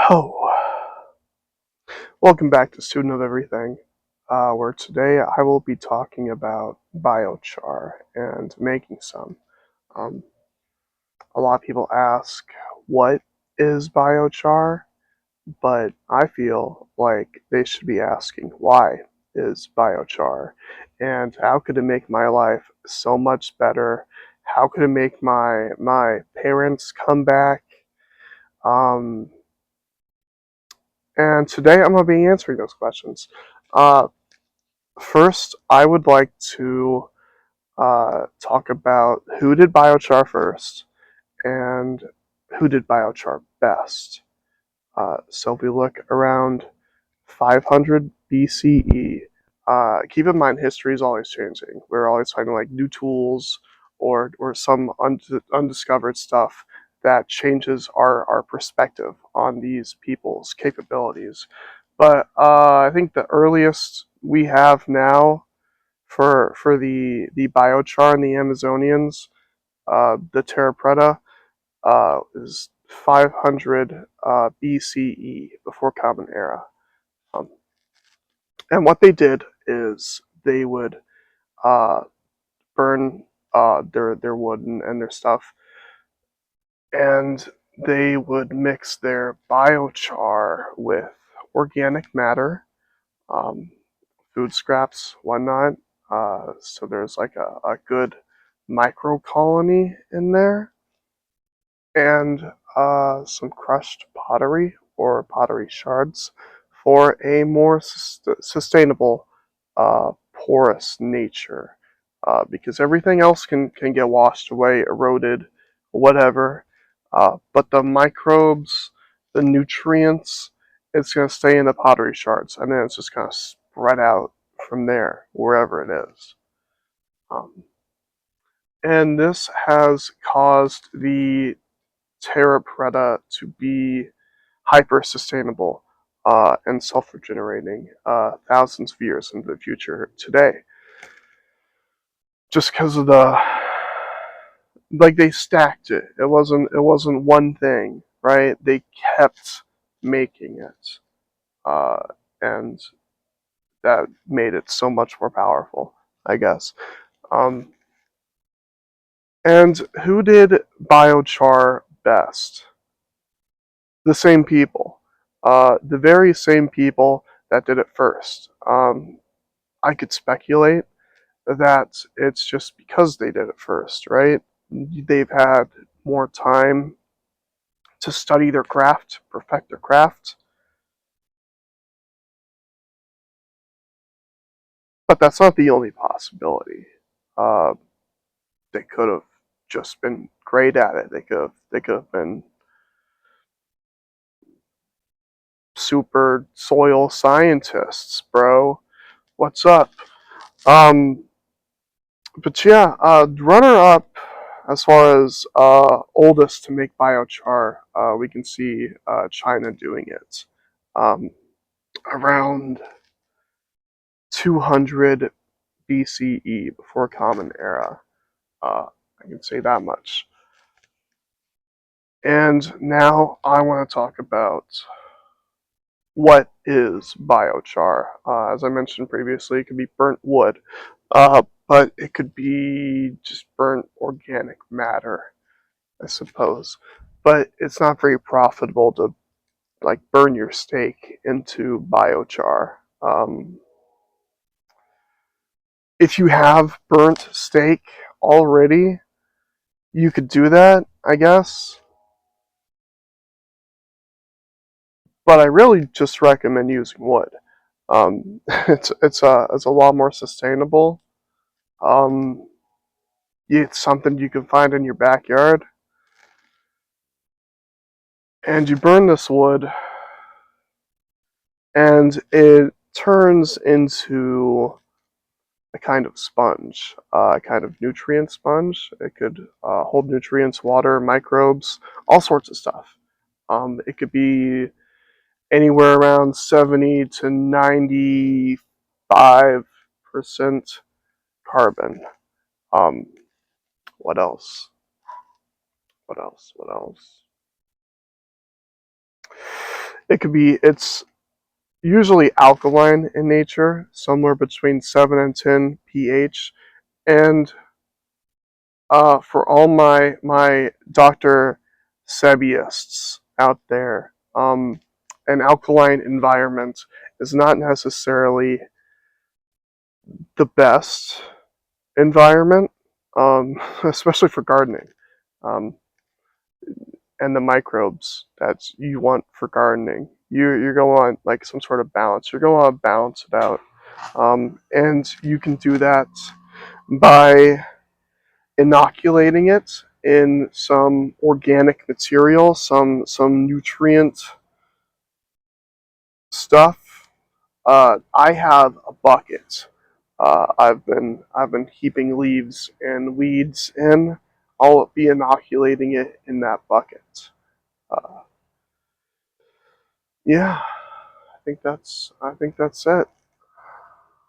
Oh, welcome back to Student of Everything, where today I will be talking about biochar and making some. Um, a lot of people ask, what is biochar? But I feel like they should be asking, why is biochar? And how could it make my life so much better? How could it make my parents come back? Um, and today I'm going to be answering those questions. Uh, First, I would like to talk about who did biochar first and who did biochar best. So if we look around 500 BCE, keep in mind history is always changing. We're always finding like new tools or some undiscovered stuff that changes our perspective on these people's capabilities. But I think the earliest we have now for the biochar in the Amazonians, the Terra Preta, is 500 BCE, before Common Era. Um, and what they did is they would uh, burn their wood and their stuff, and they would mix their biochar with organic matter, um, food scraps, whatnot. So there's like a good microcolony in there, and some crushed pottery or pottery shards for a more sustainable, porous nature. Because everything else can get washed away, eroded, whatever. But the microbes, the nutrients, it's going to stay in the pottery shards, and then it's just going to spread out from there, wherever it is. Um, and this has caused the Terra Preta to be hyper sustainable and self regenerating thousands of years into the future today. Just because of the, like, they stacked it. It wasn't one thing, right? They kept making it, uh, and that made it so much more powerful, I guess. Um, and who did biochar best? The same people, the very same people that did it first. I could speculate that it's just because they did it first, right? They've had more time to study their craft, perfect their craft, but that's not the only possibility. Uh, they could have just been great at it. They could have been super soil scientists, bro. What's up? Um, but yeah, runner up as far as oldest to make biochar, we can see China doing it around 200 BCE, before Common Era. I can say that much. And now I want to talk about what is biochar. As I mentioned previously, it could be burnt wood, but it could be just burnt organic matter, I suppose. But it's not very profitable to like burn your steak into biochar. If you have burnt steak already, you could do that, I guess. But I really just recommend using wood. It's a lot more sustainable. Um, it's something you can find in your backyard, and you burn this wood, and it turns into a kind of sponge, a kind of nutrient sponge. It could hold nutrients, water, microbes, all sorts of stuff. It could be anywhere around 70 to 95% carbon. Um, what else? What else? What else? It's usually alkaline in nature, somewhere between 7 and 10 pH. And for all my Dr. Sebyists out there, an alkaline environment is not necessarily the best environment, especially for gardening, um, and the microbes that you want for gardening. You're going to want like some sort of balance. You're going to want to balance it out, and you can do that by inoculating it in some organic material, some nutrient stuff. I have a bucket. I've been keeping leaves and weeds in. I'll be inoculating it in that bucket. Uh, yeah, I think that's it.